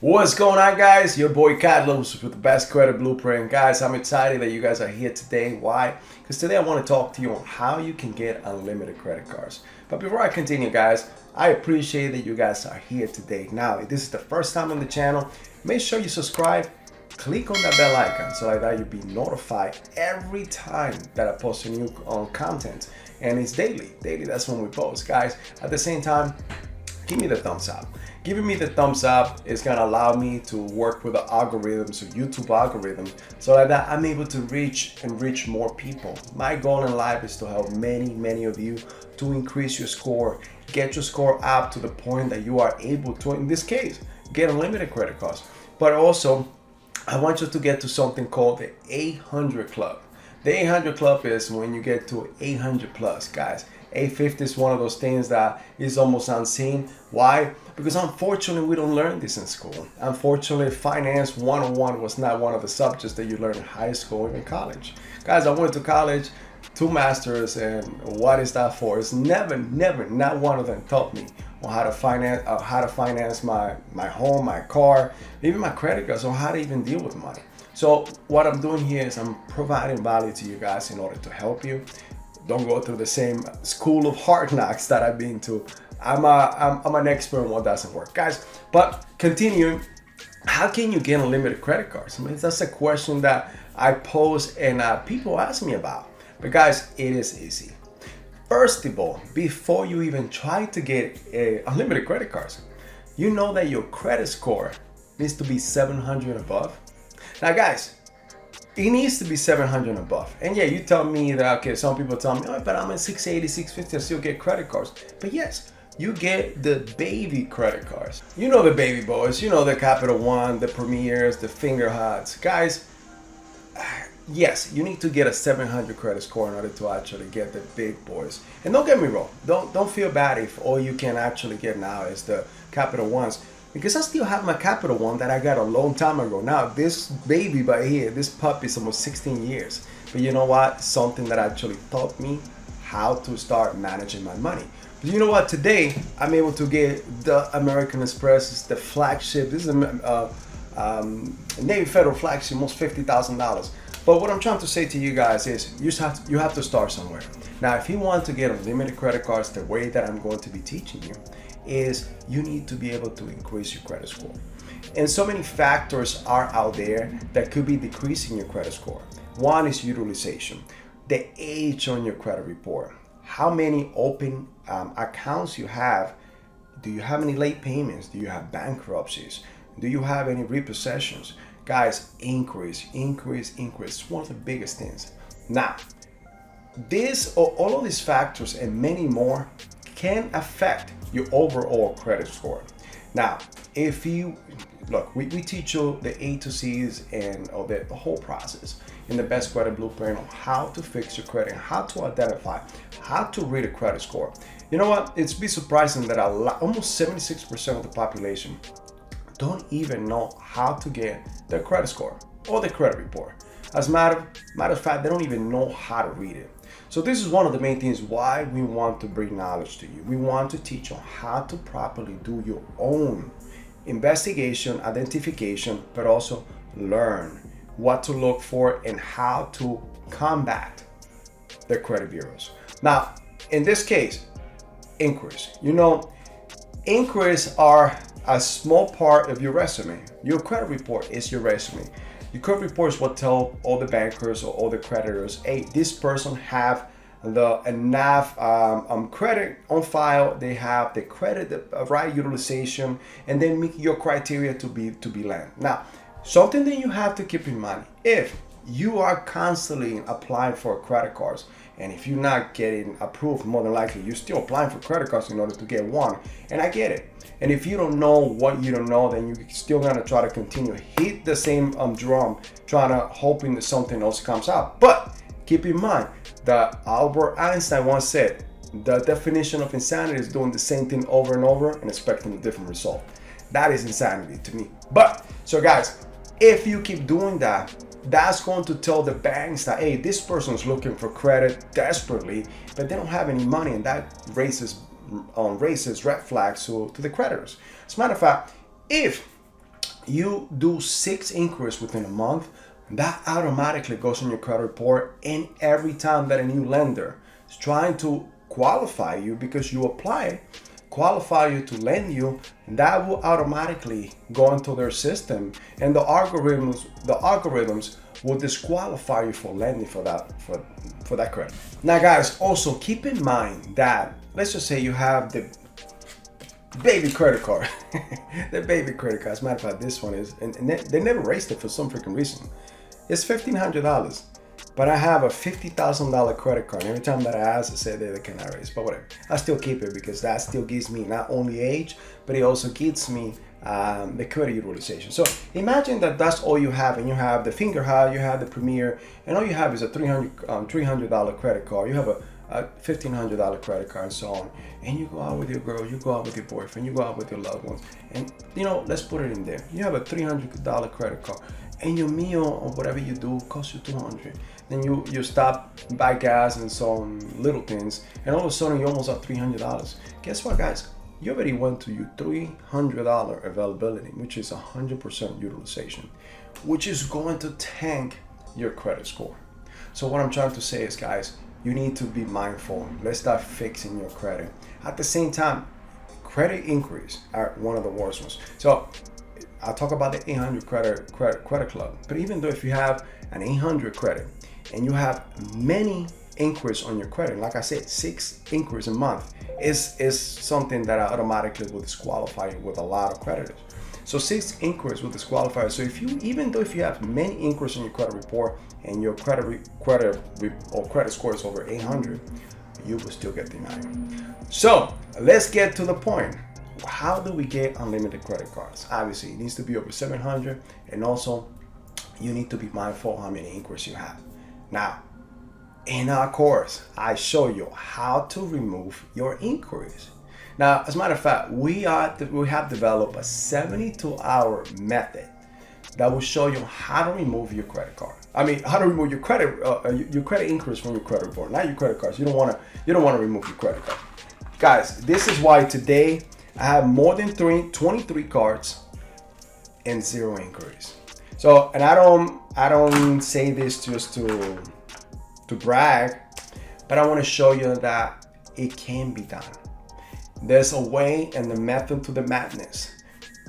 What's going on, guys? Your boy Carlos with the best credit blueprint. Guys, I'm excited that you guys are here today. Why? Because today I want to talk to you on how you can get unlimited credit cards. But before I continue, guys, I appreciate that you guys are here today. Now, if this is the first time on the channel, make sure you subscribe. Click on that bell icon so that you'll be notified every time that I post a new content. And it's daily. Daily, that's when we post. Guys, at the same time, give me the thumbs up. Giving me the thumbs up is gonna allow me to work with the algorithms, so YouTube algorithm, so that I'm able to reach more people. My goal in life is to help many of you to increase your score, get your score up to the point that you are able to, in this case, get unlimited credit cards. But also, I want you to get to something called the 800 Club. The 800 Club is when you get to 800 plus, guys. 850 is one of those things that is almost unseen. Why? Because unfortunately, we don't learn this in school. Unfortunately, finance 101 was not one of the subjects that you learn in high school or in college. Guys, I went to college, 2 masters, and what is that for? It's never, not one of them taught me on how to finance my home, my car, even my credit cards, or how to even deal with money. So what I'm doing here is I'm providing value to you guys in order to help you. Don't go through the same school of hard knocks that I've been to. I'm an expert on what doesn't work, guys. But continuing, how can you get unlimited credit cards? I mean, that's a question that I pose and people ask me about. But guys, it is easy. First of all, before you even try to get unlimited credit cards, you know that your credit score needs to be 700 above. Now, guys, it needs to be 700 above. And yeah, you tell me that, okay, some people tell me, oh, but I'm at 680, 650, I still get credit cards. But yes, you get the baby credit cards. You know the baby boys, you know the Capital One, the Premiers, the Finger Huts. Guys, yes, you need to get a 700 credit score in order to actually get the big boys. And don't get me wrong, don't feel bad if all you can actually get now is the Capital Ones. Because I still have my Capital One that I got a long time ago. Now, this baby by here, this pup is almost 16 years. But you know what? Something that actually taught me how to start managing my money. But you know what? Today, I'm able to get the American Express. It's the flagship. This is a Navy Federal flagship, almost $50,000. But what I'm trying to say to you guys is you have to start somewhere. Now, if you want to get unlimited credit cards, the way that I'm going to be teaching you is you need to be able to increase your credit score. And so many factors are out there that could be decreasing your credit score. One is utilization, the age on your credit report, how many open accounts you have. Do you have any late payments? Do you have bankruptcies? Do you have any repossessions? Guys, increase. It's one of the biggest things. Now, all of these factors and many more can affect your overall credit score. Now, if you look, we teach you the A to C's and the whole process in the best credit blueprint on how to fix your credit, how to identify, how to read a credit score. You know what? It's be surprising that almost 76% of the population don't even know how to get their credit score or their credit report. As a matter of fact, they don't even know how to read it. So this is one of the main things why we want to bring knowledge to you. We want to teach you how to properly do your own investigation, identification, but also learn what to look for and how to combat the credit bureaus. Now, in this case, inquiries. You know, inquiries are a small part of your resume. Your credit report is your resume. Your credit report is what tell all the bankers or all the creditors, hey, this person have enough credit on file. They have the credit, the right utilization, and then meet your criteria to be lent. Now, something that you have to keep in mind: if you are constantly applying for credit cards, and if you're not getting approved, more than likely you're still applying for credit cards in order to get one. And I get it. And if you don't know what you don't know, then you're still gonna try to continue hit the same drum, trying to hoping that something else comes out. But keep in mind that Albert Einstein once said, the definition of insanity is doing the same thing over and over and expecting a different result. That is insanity to me. But so guys, if you keep doing that, that's going to tell the banks that, hey, this person's looking for credit desperately, but they don't have any money, and that raises red flags to the creditors. As a matter of fact, if you do 6 inquiries within a month, that automatically goes on your credit report. And every time that a new lender is trying to qualify you because you apply, qualify you to lend you, that will automatically go into their system, and the algorithms will disqualify you for lending for that credit. Now guys, also keep in mind that, let's just say you have the baby credit card. The baby credit card. As a matter of fact, this one is, and they never raised it for some freaking reason. It's $1,500, but I have a $50,000 credit card. Every time that I ask, I say they cannot raise, but whatever. I still keep it because that still gives me not only age, but it also gives me the credit utilization. So imagine that that's all you have, and you have the finger high, you have the Premier, and all you have is a $300 credit card. You have a $1,500 credit card and so on, and you go out with your girl, you go out with your boyfriend, you go out with your loved ones, and let's put it in there. You have a $300 credit card, and your meal or whatever you do costs you $200. Then you stop, buy gas and so on, little things, and all of a sudden you almost have $300. Guess what, guys? You already went to your $300 availability, which is 100% utilization, which is going to tank your credit score. So what I'm trying to say is, guys, you need to be mindful. Let's start fixing your credit. At the same time, credit inquiries are one of the worst ones. So I'll talk about the 800 credit club. But even though if you have an 800 credit and you have many inquiries on your credit, like I said, 6 inquiries a month is something that automatically will disqualify you with a lot of creditors. So 6 inquiries will disqualify you. So even though if you have many inquiries on your credit report and your credit score is over 800, you will still get denied. So let's get to the point. How do we get unlimited credit cards? Obviously, it needs to be over 700, and also you need to be mindful how many inquiries you have. Now, in our course, I show you how to remove your inquiries. Now, as a matter of fact, we have developed a 72-hour method that will show you how to remove your credit card. How to remove your credit inquiries from your credit report, not your credit cards. You don't want to remove your credit card, guys. This is why today I have more than 23 cards and 0 inquiries. So, and I don't say this just to brag, but I want to show you that it can be done. There's a way and the method to the madness.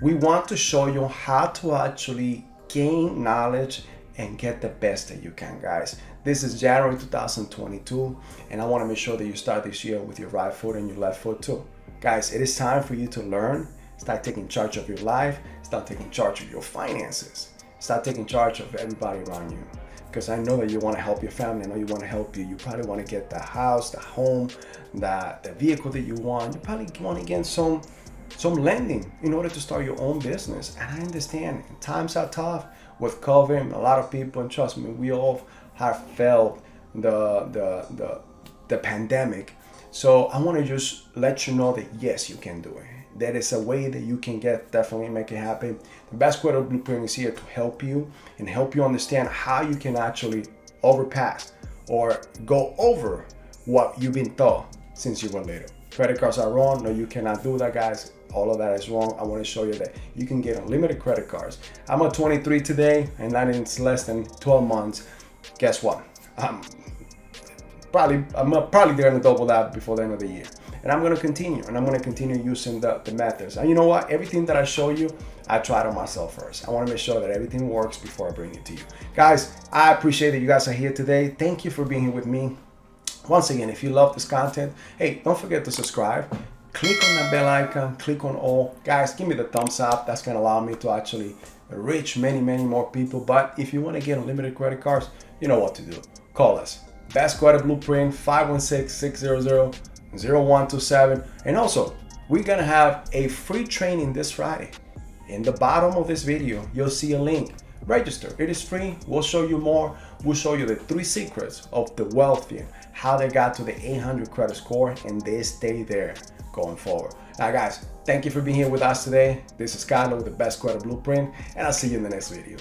We want to show you how to actually gain knowledge and get the best that you can, guys. This is January 2022, and I want to make sure that you start this year with your right foot and your left foot too. Guys, it is time for you to learn, start taking charge of your life, start taking charge of your finances, start taking charge of everybody around you. Because I know that you want to help your family. I know you want to help you. You probably want to get the house, the home, the vehicle that you want. You probably want to get some lending in order to start your own business. And I understand times are tough with COVID. A lot of people, and trust me, we all have felt the pandemic. So I want to just let you know that yes, you can do it. There is a way that you can definitely make it happen. The Best Credit Blueprint is here to help you and help you understand how you can actually overpass or go over what you've been taught since you were little. Credit cards are wrong. No, you cannot do that, guys. All of that is wrong. I want to show you that you can get unlimited credit cards. I'm at 23 today, and that is less than 12 months. Guess what? I'm probably going to double that before the end of the year. And I'm going to continue, and I'm going to continue using the methods. And you know what? Everything that I show you, I tried on myself first. I want to make sure that everything works before I bring it to you. Guys, I appreciate that you guys are here today. Thank you for being here with me. Once again, if you love this content, hey, don't forget to subscribe. Click on that bell icon, click on all. Guys, give me the thumbs up. That's going to allow me to actually reach many more people. But if you want to get unlimited credit cards, you know what to do. Call us. Best Credit Blueprint, 516-600-0127. And also, we're going to have a free training this Friday. In the bottom of this video, you'll see a link. Register. It is free. We'll show you more. We'll show you the 3 secrets of the wealthy, how they got to the 800 credit score, and they stay there going forward. Now, guys, thank you for being here with us today. This is Carlo with the Best Credit Blueprint, and I'll see you in the next video.